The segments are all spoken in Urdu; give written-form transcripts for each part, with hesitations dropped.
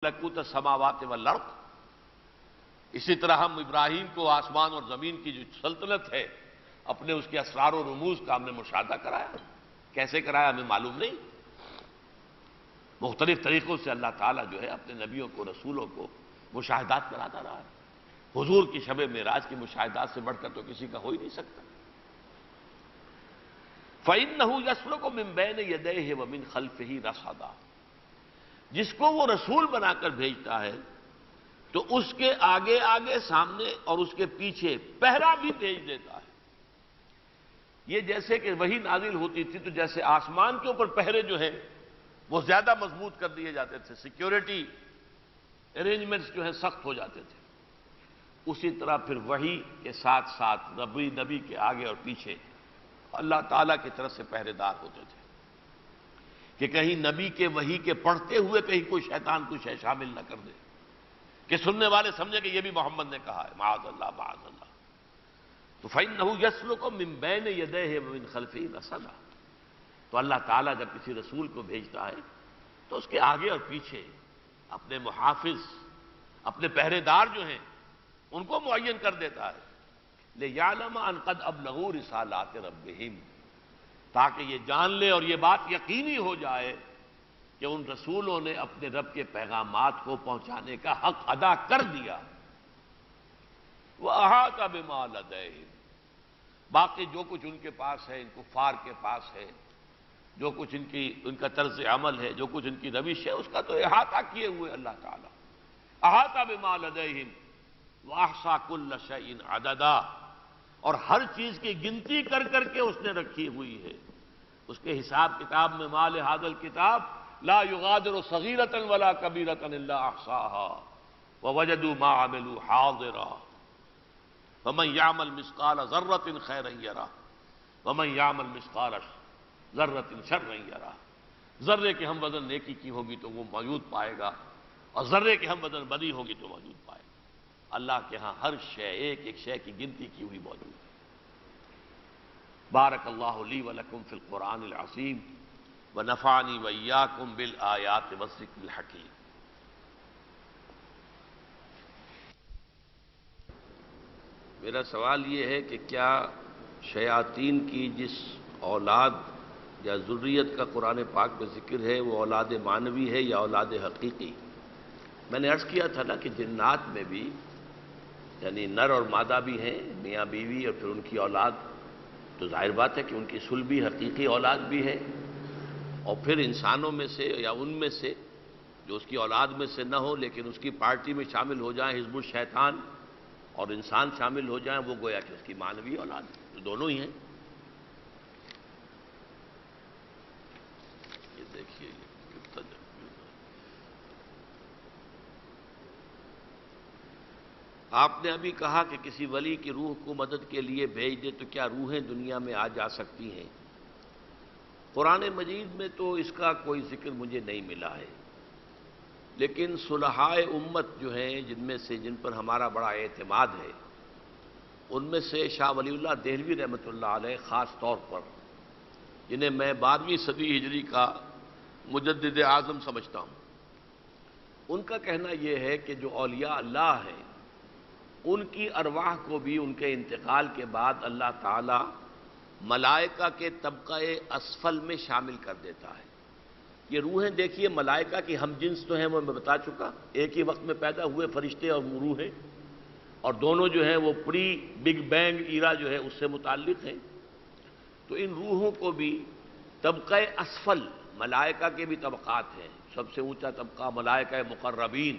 ملکوت السماوات والارض. اسی طرح ہم ابراہیم کو آسمان اور زمین کی جو سلطنت ہے اپنے اس کے اسرار و رموز کا ہم نے مشاہدہ کرایا. کیسے کرایا ہمیں معلوم نہیں. مختلف طریقوں سے اللہ تعالیٰ جو ہے اپنے نبیوں کو رسولوں کو مشاہدات کراتا رہا ہے. حضور کی شب معراج کی مشاہدات سے بڑھ کر تو کسی کا ہو ہی نہیں سکتا. فَإِنَّهُ يَسْلُكُ مِن بَيْنِ يَدَيْهِ وَمِن خَلْفِهِ رَصَدًا. جس کو وہ رسول بنا کر بھیجتا ہے تو اس کے آگے آگے سامنے اور اس کے پیچھے پہرا بھی بھیج دیتا ہے. یہ جیسے کہ وہی نازل ہوتی تھی تو جیسے آسمان کے اوپر پہرے جو ہیں وہ زیادہ مضبوط کر دیے جاتے تھے، سیکیورٹی ارینجمنٹس جو ہیں سخت ہو جاتے تھے، اسی طرح پھر وحی کے ساتھ ساتھ نبی کے آگے اور پیچھے اللہ تعالیٰ کی طرف سے پہرے دار ہوتے تھے کہ کہیں نبی کے وحی کے پڑھتے ہوئے کہیں کوئی شیطان کوئی شے شامل نہ کر دے کہ سننے والے سمجھے کہ یہ بھی محمد نے کہا ہے. معاذ اللہ معاذ اللہ. تو فَإِنَّهُ يَسْلُكُ مِن بَيْنِ يَدَيْهِ وَمِن خَلْفِهِ رَصَدًا. تو اللہ تعالیٰ جب کسی رسول کو بھیجتا ہے تو اس کے آگے اور پیچھے اپنے محافظ اپنے پہرے دار جو ہیں ان کو معین کر دیتا ہے. لِيَعْلَمَ أَنْ قَدْ أَبْلَغُوا رِسَالَاتِ رَبِّهِمْ. تاکہ یہ جان لے اور یہ بات یقینی ہو جائے کہ ان رسولوں نے اپنے رب کے پیغامات کو پہنچانے کا حق ادا کر دیا. وَأَحَاطَ بِمَا لَدَيْهِمْ. باقی جو کچھ ان کے پاس ہے، ان کفار کے پاس ہے، جو کچھ ان کا طرز عمل ہے، جو کچھ ان کی روش ہے، اس کا تو احاطہ کیے ہوئے اللہ تعالیٰ. احاطہ بما لدیہم واحصا کل شیء عددا. اور ہر چیز کی گنتی کر کر کے اس نے رکھی ہوئی ہے. اس کے حساب کتاب میں ما لہذا الکتاب لا یغادر صغیرۃ ولا کبیرۃ الا احصاها ووجدوا ما عملوا حاضرا ومن يعمل مثقال ذرة خيرا يره ومن يعمل مثقال ذرة شرا يره. ذرے کے ہم وزن نیکی کی ہوگی تو وہ موجود پائے گا اور ذرے کے ہم وزن بدی ہوگی تو موجود پائے گا. اللہ کے ہاں ہر شے ایک ایک شے کی گنتی کی ہوئی موجود ہے. بارک اللہ لی ولکم فی القرآن العظیم ونفعنی وإیاکم بالآیات والذکر الحکیم. میرا سوال یہ ہے کہ کیا شیاطین کی جس اولاد یا ذریت کا قرآن پاک میں ذکر ہے وہ اولاد معنوی ہے یا اولاد حقیقی؟ میں نے عرض کیا تھا نا کہ جنات میں بھی یعنی نر اور مادہ بھی ہیں، میاں بیوی اور پھر ان کی اولاد. تو ظاہر بات ہے کہ ان کی صلبی حقیقی اولاد بھی ہے، اور پھر انسانوں میں سے یا ان میں سے جو اس کی اولاد میں سے نہ ہو لیکن اس کی پارٹی میں شامل ہو جائیں، حزب الشیطان اور انسان شامل ہو جائیں، وہ گویا کہ اس کی معنوی اولاد ہے. تو دونوں ہی ہیں. یہ دیکھیے آپ نے ابھی کہا کہ کسی ولی کی روح کو مدد کے لیے بھیج دے تو کیا روحیں دنیا میں آ جا سکتی ہیں؟ قرآن مجید میں تو اس کا کوئی ذکر مجھے نہیں ملا ہے، لیکن صلحائے امت جو ہیں جن پر ہمارا بڑا اعتماد ہے، ان میں سے شاہ ولی اللہ دہلوی رحمۃ اللہ علیہ خاص طور پر، جنہیں میں 12ویں صدی ہجری کا مجدد اعظم سمجھتا ہوں، ان کا کہنا یہ ہے کہ جو اولیاء اللہ ہیں ان کی ارواح کو بھی ان کے انتقال کے بعد اللہ تعالی ملائکہ کے طبقہ اسفل میں شامل کر دیتا ہے. یہ روحیں دیکھیے ملائکہ کی ہم جنس تو ہیں، وہ میں بتا چکا، ایک ہی وقت میں پیدا ہوئے فرشتے اور روحیں، اور دونوں جو ہیں وہ پری بگ بینگ ایرا جو ہے اس سے متعلق ہیں. تو ان روحوں کو بھی طبقہ اسفل، ملائکہ کے بھی طبقات ہیں، سب سے اونچا طبقہ ملائکہ مقربین،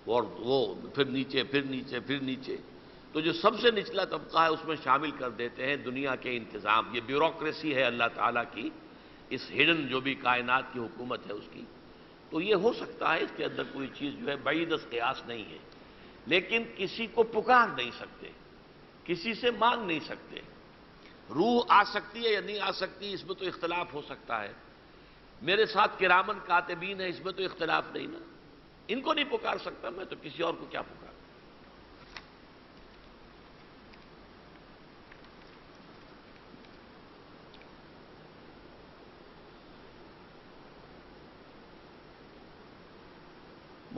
اور وہ پھر نیچے پھر نیچے پھر نیچے، تو جو سب سے نچلا طبقہ ہے اس میں شامل کر دیتے ہیں دنیا کے انتظام. یہ بیوروکریسی ہے اللہ تعالیٰ کی، اس ہڈن جو بھی کائنات کی حکومت ہے اس کی. تو یہ ہو سکتا ہے اس کے اندر کوئی چیز جو ہے بعید از قیاس نہیں ہے، لیکن کسی کو پکار نہیں سکتے، کسی سے مانگ نہیں سکتے. روح آ سکتی ہے یا نہیں آ سکتی اس میں تو اختلاف ہو سکتا ہے. میرے ساتھ کرامن کاتبین ہیں، اس میں تو اختلاف نہیں نا. ان کو نہیں پکار سکتا میں تو کسی اور کو کیا پکار.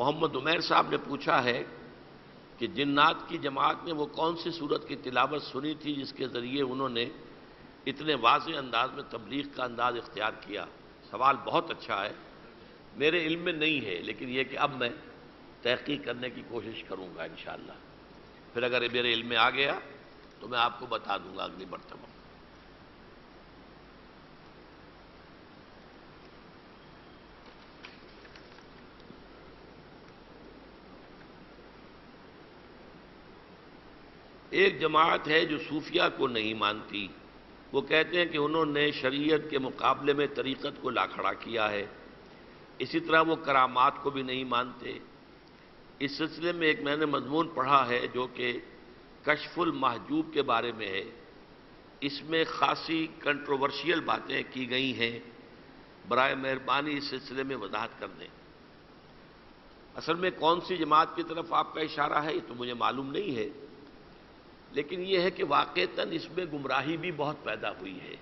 محمد عمیر صاحب نے پوچھا ہے کہ جنات کی جماعت نے وہ کون سی سورت کی تلاوت سنی تھی جس کے ذریعے انہوں نے اتنے واضح انداز میں تبلیغ کا انداز اختیار کیا؟ سوال بہت اچھا ہے، میرے علم میں نہیں ہے، لیکن یہ کہ اب میں تحقیق کرنے کی کوشش کروں گا انشاءاللہ، پھر اگر میرے علم میں آ گیا تو میں آپ کو بتا دوں گا اگلی مرتبہ۔ ایک جماعت ہے جو صوفیہ کو نہیں مانتی، وہ کہتے ہیں کہ انہوں نے شریعت کے مقابلے میں طریقت کو لا کھڑا کیا ہے، اسی طرح وہ کرامات کو بھی نہیں مانتے۔ اس سلسلے میں ایک میں نے مضمون پڑھا ہے جو کہ کشف المحجوب کے بارے میں ہے، اس میں خاصی کنٹروورشیل باتیں کی گئی ہیں، برائے مہربانی اس سلسلے میں وضاحت کر دیں۔ اصل میں کون سی جماعت کی طرف آپ کا اشارہ ہے یہ تو مجھے معلوم نہیں ہے، لیکن یہ ہے کہ واقعتاً اس میں گمراہی بھی بہت پیدا ہوئی ہے۔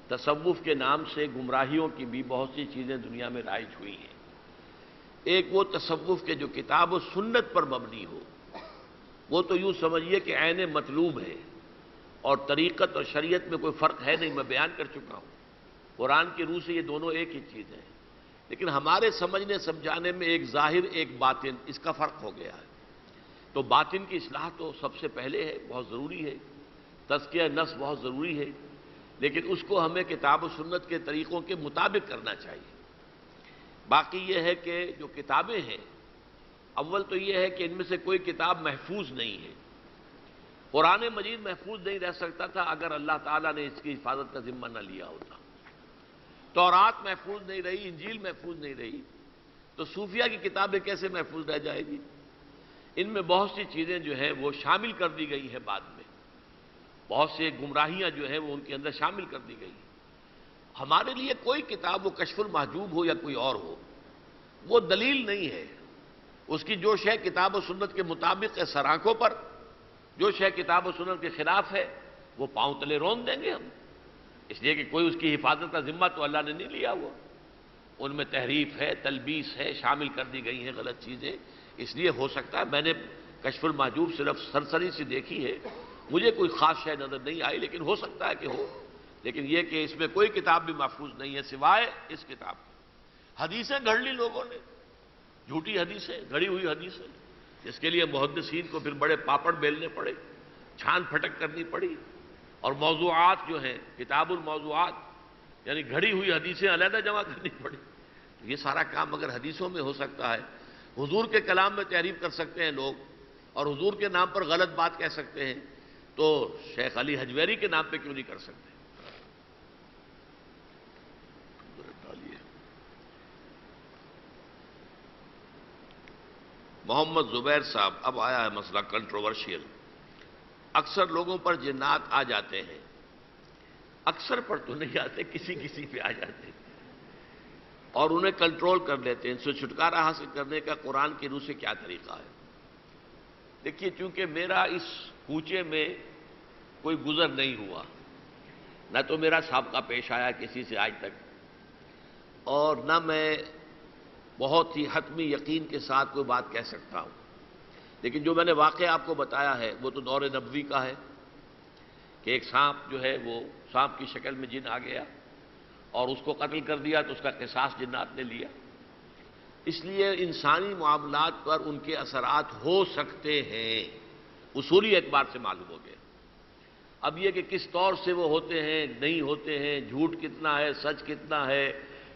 تصوف کے نام سے گمراہیوں کی بھی بہت سی چیزیں دنیا میں رائج ہوئی ہیں۔ ایک وہ تصوف کے جو کتاب و سنت پر مبنی ہو، وہ تو یوں سمجھیے کہ عین مطلوب ہے، اور طریقت اور شریعت میں کوئی فرق ہے نہیں، میں بیان کر چکا ہوں۔ قرآن کی روح سے یہ دونوں ایک ہی چیز ہے، لیکن ہمارے سمجھنے سمجھانے میں ایک ظاہر ایک باطن، اس کا فرق ہو گیا ہے۔ تو باطن کی اصلاح تو سب سے پہلے ہے، بہت ضروری ہے، تزکیہ نفس بہت ضروری ہے، لیکن اس کو ہمیں کتاب و سنت کے طریقوں کے مطابق کرنا چاہیے۔ باقی یہ ہے کہ جو کتابیں ہیں، اول تو یہ ہے کہ ان میں سے کوئی کتاب محفوظ نہیں ہے۔ قرآن مجید محفوظ نہیں رہ سکتا تھا اگر اللہ تعالیٰ نے اس کی حفاظت کا ذمہ نہ لیا ہوتا۔ تورات محفوظ نہیں رہی، انجیل محفوظ نہیں رہی، تو صوفیہ کی کتابیں کیسے محفوظ رہ جائے گی؟ ان میں بہت سی چیزیں جو ہیں وہ شامل کر دی گئی ہیں، بعد میں بہت سے گمراہیاں جو ہیں وہ ان کے اندر شامل کر دی گئی ہیں۔ ہمارے لیے کوئی کتاب، وہ کشف المحجوب ہو یا کوئی اور ہو، وہ دلیل نہیں ہے۔ اس کی جو شے کتاب و سنت کے مطابق ہے سر آنکھوں پر، جو شے کتاب و سنت کے خلاف ہے وہ پاؤں تلے رون دیں گے ہم، اس لیے کہ کوئی اس کی حفاظت کا ذمہ تو اللہ نے نہیں لیا ہوا۔ ان میں تحریف ہے، تلبیس ہے، شامل کر دی گئی ہیں غلط چیزیں، اس لیے ہو سکتا ہے میں نے کشف المحجوب صرف سرسری سے دیکھی ہے، مجھے کوئی خاص شے نظر نہیں آئی، لیکن ہو سکتا ہے کہ ہو۔ لیکن یہ کہ اس میں کوئی کتاب بھی محفوظ نہیں ہے سوائے اس کتاب۔ حدیثیں گھڑ لی لوگوں نے، جھوٹی حدیثیں، گھڑی ہوئی حدیثیں، جس کے لیے محدثین کو پھر بڑے پاپڑ بیلنے پڑے، چھان پھٹک کرنی پڑی، اور موضوعات جو ہیں کتاب الموضوعات یعنی گھڑی ہوئی حدیثیں علیحدہ جمع کرنی پڑی۔ یہ سارا کام اگر حدیثوں میں ہو سکتا ہے، حضور کے کلام میں تعریف کر سکتے ہیں لوگ، اور حضور کے نام پر غلط بات کہہ سکتے ہیں، تو شیخ علی حجویری کے نام پہ کیوں نہیں کر سکتے؟ محمد زبیر صاحب، اب آیا ہے مسئلہ کنٹروورشیل۔ اکثر لوگوں پر جنات آ جاتے ہیں، اکثر پر تو نہیں آتے، کسی کسی پہ آ جاتے ہیں اور انہیں کنٹرول کر لیتے ہیں۔ ان سے چھٹکارا حاصل کرنے کا قرآن کی روح سے کیا طریقہ ہے؟ دیکھیے، چونکہ میرا اس کوچے میں کوئی گزر نہیں ہوا، نہ تو میرا سابقہ پیش آیا کسی سے آج تک، اور نہ میں بہت ہی حتمی یقین کے ساتھ کوئی بات کہہ سکتا ہوں، لیکن جو میں نے واقعہ آپ کو بتایا ہے وہ تو دور نبوی کا ہے کہ ایک سانپ جو ہے وہ سانپ کی شکل میں جن آ گیا اور اس کو قتل کر دیا، تو اس کا قصاص جنات نے لیا۔ اس لیے انسانی معاملات پر ان کے اثرات ہو سکتے ہیں، اصولی اعتبار سے معلوم ہو گیا۔ اب یہ کہ کس طور سے وہ ہوتے ہیں نہیں ہوتے ہیں، جھوٹ کتنا ہے، سچ کتنا ہے،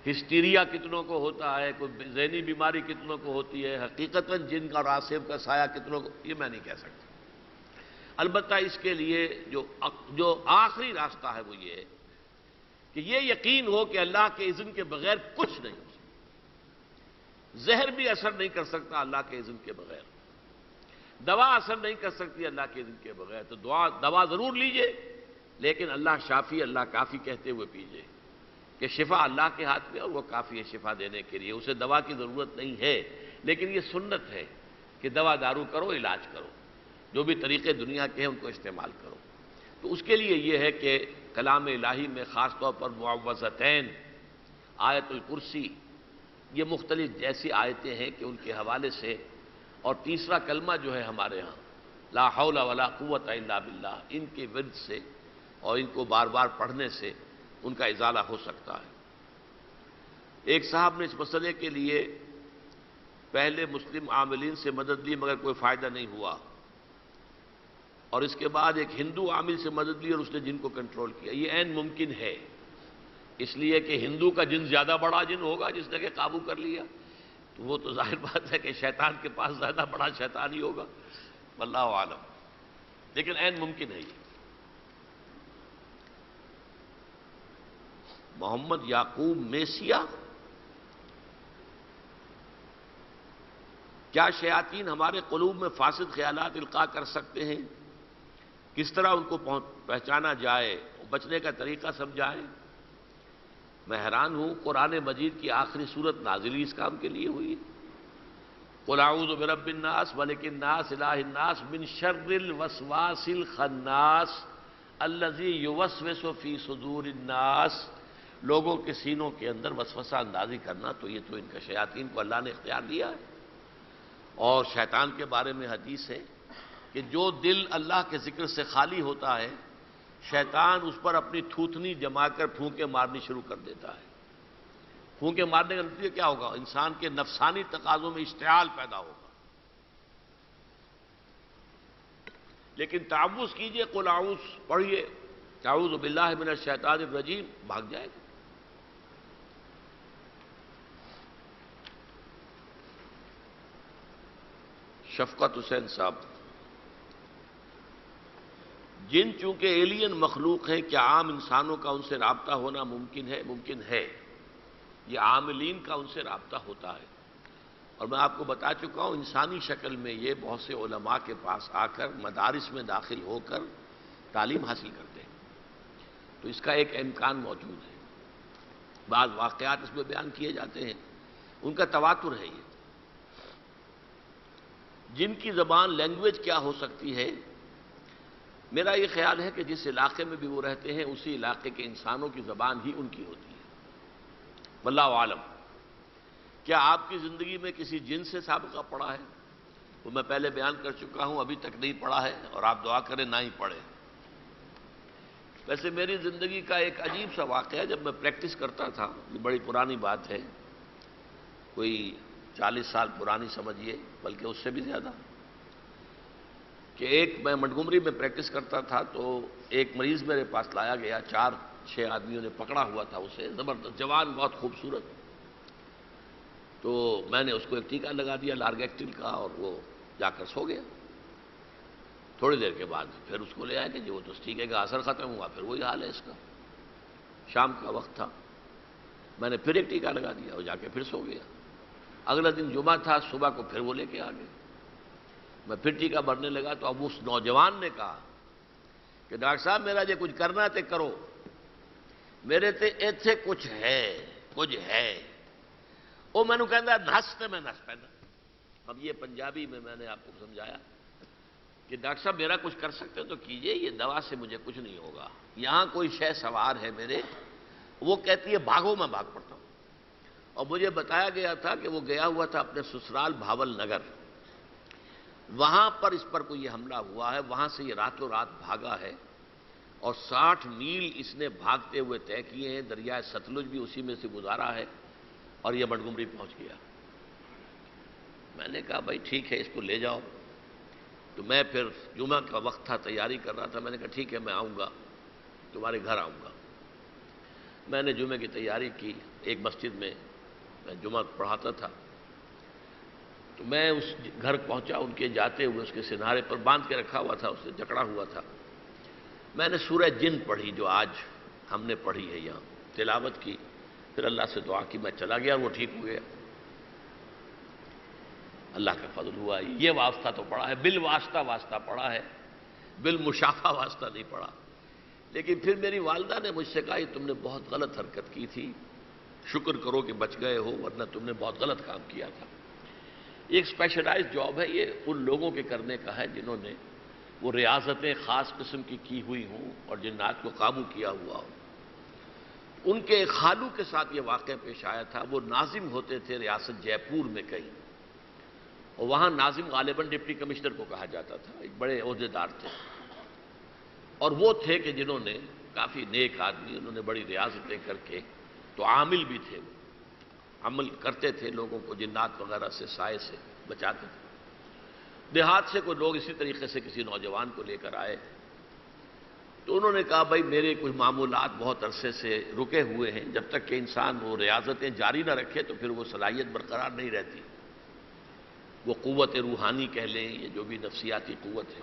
ہسٹیریا کتنوں کو ہوتا ہے، کوئی ذہنی بیماری کتنوں کو ہوتی ہے، حقیقتاً جن کا راسب کا سایہ کتنوں کو، یہ میں نہیں کہہ سکتا۔ البتہ اس کے لیے جو آخری راستہ ہے وہ یہ ہے کہ یہ یقین ہو کہ اللہ کے اذن کے بغیر کچھ نہیں ہو سکتا۔ زہر بھی اثر نہیں کر سکتا اللہ کے اذن کے بغیر، دوا اثر نہیں کر سکتی اللہ کے اذن کے بغیر، تو دوا ضرور لیجئے، لیکن اللہ شافی اللہ کافی کہتے ہوئے پیجئے کہ شفا اللہ کے ہاتھ میں اور وہ کافی ہے شفا دینے کے لیے، اسے دوا کی ضرورت نہیں ہے۔ لیکن یہ سنت ہے کہ دوا دارو کرو، علاج کرو، جو بھی طریقے دنیا کے ہیں ان کو استعمال کرو۔ تو اس کے لیے یہ ہے کہ کلام الہی میں خاص طور پر معوذتین، آیت الکرسی یہ مختلف جیسی آیتیں ہیں کہ ان کے حوالے سے، اور تیسرا کلمہ جو ہے ہمارے ہاں لا حول ولا قوت الا باللہ، ان کے ورد سے اور ان کو بار بار پڑھنے سے ان کا ازالہ ہو سکتا ہے۔ ایک صاحب نے اس مسئلے کے لیے پہلے مسلم عاملین سے مدد لی مگر کوئی فائدہ نہیں ہوا، اور اس کے بعد ایک ہندو عامل سے مدد لی اور اس نے جن کو کنٹرول کیا۔ یہ عین ممکن ہے، اس لیے کہ ہندو کا جن زیادہ بڑا جن ہوگا جس نے کہ قابو کر لیا، تو وہ تو ظاہر بات ہے کہ شیطان کے پاس زیادہ بڑا شیطان ہی ہوگا، واللہ عالم، لیکن عین ممکن ہے یہ۔ محمد یعقوب میسیا، کیا شیاطین ہمارے قلوب میں فاسد خیالات القاء کر سکتے ہیں؟ کس طرح ان کو پہچانا جائے، بچنے کا طریقہ سمجھائیں؟ میں حیران ہوں، قرآن مجید کی آخری صورت نازل ہی اس کام کے لیے ہوئی ہے۔ قل اعوذ برب الناس ملک الناس الہ الناس من شر الوسواس الخناس الذی یوسوس فی صدور الناس۔ لوگوں کے سینوں کے اندر وسوسہ اندازی کرنا، تو یہ تو ان کا شیاطین کو اللہ نے اختیار دیا ہے۔ اور شیطان کے بارے میں حدیث ہے کہ جو دل اللہ کے ذکر سے خالی ہوتا ہے، شیطان اس پر اپنی تھوتنی جما کر پھونکے مارنی شروع کر دیتا ہے۔ پھونکے مارنے کا نتیجہ کیا ہوگا؟ انسان کے نفسانی تقاضوں میں اشتعال پیدا ہوگا۔ لیکن تعوذ کیجئے، قل اعوذ پڑھیے، اعوذ باللہ من الشیطان الرجیم، بھاگ جائے گا۔ شفقت حسین صاحب، جن چونکہ ایلین مخلوق ہیں، کیا عام انسانوں کا ان سے رابطہ ہونا ممکن ہے؟ ممکن ہے، یہ عاملین کا ان سے رابطہ ہوتا ہے، اور میں آپ کو بتا چکا ہوں انسانی شکل میں یہ بہت سے علماء کے پاس آ کر مدارس میں داخل ہو کر تعلیم حاصل کرتے ہیں، تو اس کا ایک امکان موجود ہے۔ بعض واقعات اس میں بیان کیے جاتے ہیں، ان کا تواتر ہے یہ۔ جن کی زبان لینگویج کیا ہو سکتی ہے؟ میرا یہ خیال ہے کہ جس علاقے میں بھی وہ رہتے ہیں اسی علاقے کے انسانوں کی زبان ہی ان کی ہوتی ہے، واللہ عالم۔ کیا آپ کی زندگی میں کسی جن سے سابقہ پڑا ہے؟ وہ میں پہلے بیان کر چکا ہوں، ابھی تک نہیں پڑا ہے، اور آپ دعا کریں نہ ہی پڑھیں۔ ویسے میری زندگی کا ایک عجیب سا واقعہ، جب میں پریکٹس کرتا تھا، یہ بڑی پرانی بات ہے، کوئی 40 سال پرانی سمجھیے، بلکہ اس سے بھی زیادہ، کہ میں منٹگمری میں پریکٹس کرتا تھا، تو ایک مریض میرے پاس لایا گیا، 4-6 آدمیوں نے پکڑا ہوا تھا اسے، زبردست جوان، بہت خوبصورت۔ تو میں نے اس کو ایک ٹیکہ لگا دیا لارگیکٹل کا، اور وہ جا کر سو گیا۔ تھوڑی دیر کے بعد پھر اس کو لے آئے کہ جی وہ تو اس ٹیکے کا اثر ختم ہوا، پھر وہی حال ہے اس کا۔ شام کا وقت تھا، میں نے پھر ایک ٹیکہ لگا دیا، وہ جا کے پھر سو گیا۔ اگلا دن جمعہ تھا، صبح کو پھر وہ لے کے آ گئے، میں پھر ٹیکہ بھرنے لگا، تو اب اس نوجوان نے کہا کہ ڈاکٹر صاحب میرا جو کچھ کرنا تے کرو، میرے تے ایتھے کچھ ہے۔ وہ میں نے کہنا نس تے میں نس پہنا۔ اب یہ پنجابی میں نے آپ کو سمجھایا کہ ڈاکٹر صاحب میرا کچھ کر سکتے تو کیجئے، یہ دوا سے مجھے کچھ نہیں ہوگا، یہاں کوئی شے سوار ہے میرے، وہ کہتی ہے بھاگو، میں بھاگ پڑتا ہوں۔ اور مجھے بتایا گیا تھا کہ وہ گیا ہوا تھا اپنے سسرال بھاول نگر، وہاں پر اس پر کوئی یہ حملہ ہوا ہے، وہاں سے یہ راتوں رات بھاگا ہے، اور 60 میل اس نے بھاگتے ہوئے طے کیے ہیں، دریائے ستلج بھی اسی میں سے گزارا ہے، اور یہ منٹگمری پہنچ گیا۔ میں نے کہا بھائی ٹھیک ہے، اس کو لے جاؤ۔ تو میں پھر جمعہ کا وقت تھا، تیاری کر رہا تھا، میں نے کہا ٹھیک ہے میں آؤں گا، تمہارے گھر آؤں گا۔ میں نے جمعے کی تیاری کی، ایک مسجد میں جمعہ پڑھاتا تھا، تو میں اس گھر پہنچا، ان کے جاتے ہوئے اس کے سنہارے پر باندھ کے رکھا ہوا تھا، اس سے جکڑا ہوا تھا۔ میں نے سورہ جن پڑھی جو آج ہم نے پڑھی ہے یہاں، تلاوت کی، پھر اللہ سے دعا کی، میں چلا گیا اور وہ ٹھیک ہو گیا۔ اللہ کا فضل ہوا۔ یہ واسطہ تو پڑا ہے، واسطہ پڑا ہے، بالمشافہ واسطہ نہیں پڑا۔ لیکن پھر میری والدہ نے مجھ سے کہا یہ تم نے بہت غلط حرکت کی تھی، شکر کرو کہ بچ گئے ہو، ورنہ تم نے بہت غلط کام کیا تھا۔ یہ ایک اسپیشلائز جاب ہے، یہ ان لوگوں کے کرنے کا ہے جنہوں نے وہ ریاضتیں خاص قسم کی ہوئی ہوں اور جنات کو قابو کیا ہوا ہو۔ ان کے ایک خالو کے ساتھ یہ واقعہ پیش آیا تھا. وہ ناظم ہوتے تھے ریاست جے پور میں کہیں، اور وہاں ناظم غالباً ڈپٹی کمشنر کو کہا جاتا تھا، ایک بڑے عہدیدار تھے. اور وہ تھے کہ جنہوں نے کافی نیک آدمی، انہوں نے بڑی ریاضتیں کر کے، تو عامل بھی تھے، وہ عمل کرتے تھے، لوگوں کو جنات وغیرہ سے، سائے سے بچاتے تھے. دیہات سے کوئی لوگ اسی طریقے سے کسی نوجوان کو لے کر آئے، تو انہوں نے کہا بھائی میرے کچھ معمولات بہت عرصے سے رکے ہوئے ہیں، جب تک کہ انسان وہ ریاضتیں جاری نہ رکھے تو پھر وہ صلاحیت برقرار نہیں رہتی. وہ قوت روحانی کہہ لیں، یہ جو بھی نفسیاتی قوت ہے،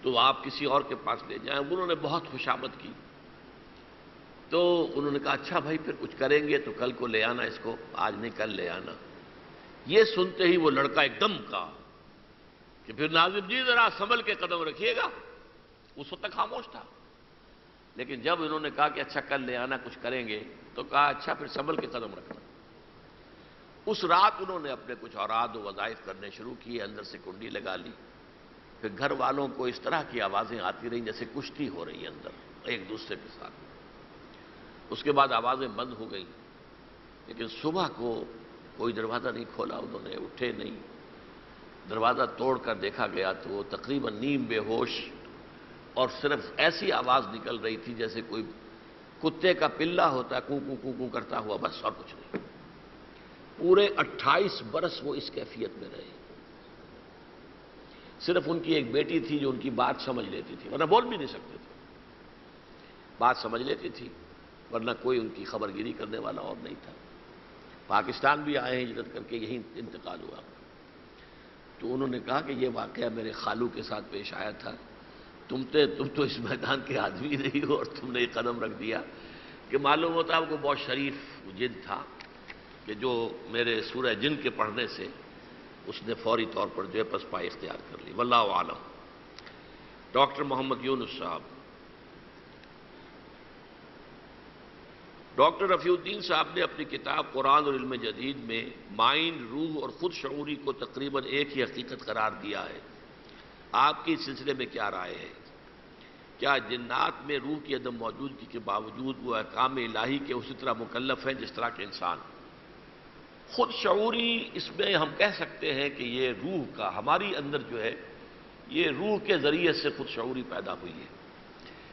تو آپ کسی اور کے پاس لے جائیں. انہوں نے بہت خوشامد کی. تو انہوں نے کہا اچھا بھائی پھر کچھ کریں گے تو کل کو لے آنا اس کو، آج نہیں کل لے آنا. یہ سنتے ہی وہ لڑکا ایک دم کہا کہ پھر ناظم جی ذرا سنبھل کے قدم رکھیے گا. اس وقت تک خاموش تھا، لیکن جب انہوں نے کہا کہ اچھا کل لے آنا کچھ کریں گے، تو کہا اچھا پھر سنبھل کے قدم رکھنا. اس رات انہوں نے اپنے کچھ اوراد و وظائف کرنے شروع کیے، اندر سے کنڈی لگا لی. پھر گھر والوں کو اس طرح کی آوازیں آتی رہیں جیسے کشتی ہو رہی ہے اندر ایک دوسرے کے ساتھ. اس کے بعد آوازیں بند ہو گئیں، لیکن صبح کو کوئی دروازہ نہیں کھولا. انہوں نے اٹھے نہیں، دروازہ توڑ کر دیکھا گیا تو وہ تقریباً نیم بے ہوش، اور صرف ایسی آواز نکل رہی تھی جیسے کوئی کتے کا پلہ ہوتا ہے کو کو کو کرتا ہوا، بس اور کچھ نہیں. پورے 28 برس وہ اس کیفیت میں رہے. صرف ان کی ایک بیٹی تھی جو ان کی بات سمجھ لیتی تھی، ورنہ بول بھی نہیں سکتے تھے. بات سمجھ لیتی تھی، ورنہ کوئی ان کی خبر گیری کرنے والا اور نہیں تھا. پاکستان بھی آئے ہیں ہجرت کر کے، یہیں انتقال ہوا. تو انہوں نے کہا کہ یہ واقعہ میرے خالو کے ساتھ پیش آیا تھا. تم تو اس میدان کے آدمی نہیں ہو اور تم نے یہ قدم رکھ دیا. کہ معلوم ہوتا ہے وہ بہت شریف جن تھا کہ جو میرے سورہ جن کے پڑھنے سے اس نے فوری طور پر جو ہے پسپائی اختیار کر لی. واللہ عالم. ڈاکٹر محمد یونس صاحب. ڈاکٹر رفیع الدین صاحب نے اپنی کتاب قرآن اور علم جدید میں مائنڈ، روح اور خود شعوری کو تقریباً ایک ہی حقیقت قرار دیا ہے. آپ کی اس سلسلے میں کیا رائے ہے؟ کیا جنات میں روح کی عدم موجودگی کے باوجود وہ احکام الہی کے اسی طرح مکلف ہیں جس طرح کے انسان؟ خود شعوری اس میں ہم کہہ سکتے ہیں کہ یہ روح کا ہماری اندر جو ہے، یہ روح کے ذریعے سے خود شعوری پیدا ہوئی ہے.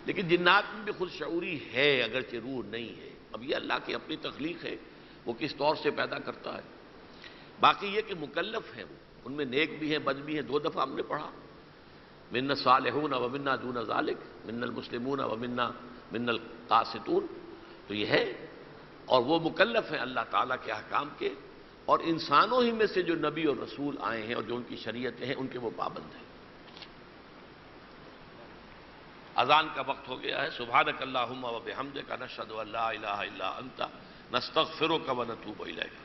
لیکن جنات میں بھی خود شعوری ہے اگرچہ روح نہیں ہے. اب یہ اللہ کی اپنی تخلیق ہے، وہ کس طور سے پیدا کرتا ہے. باقی یہ کہ مکلف ہیں وہ، ان میں نیک بھی ہیں بد بھی ہیں. 2 دفعہ ہم نے پڑھا من الصالحون ومنا دون ذالک، من المسلمون ومنا من القاسطون. تو یہ ہے، اور وہ مکلف ہیں اللہ تعالیٰ کے احکام کے، اور انسانوں ہی میں سے جو نبی اور رسول آئے ہیں اور جو ان کی شریعتیں ہیں ان کے وہ پابند ہیں. اذان کا وقت ہو گیا ہے. سبحانک اللہم و بحمدک، نشہد ان لا الہ الا انت، نستغفرک و نتوب الیک.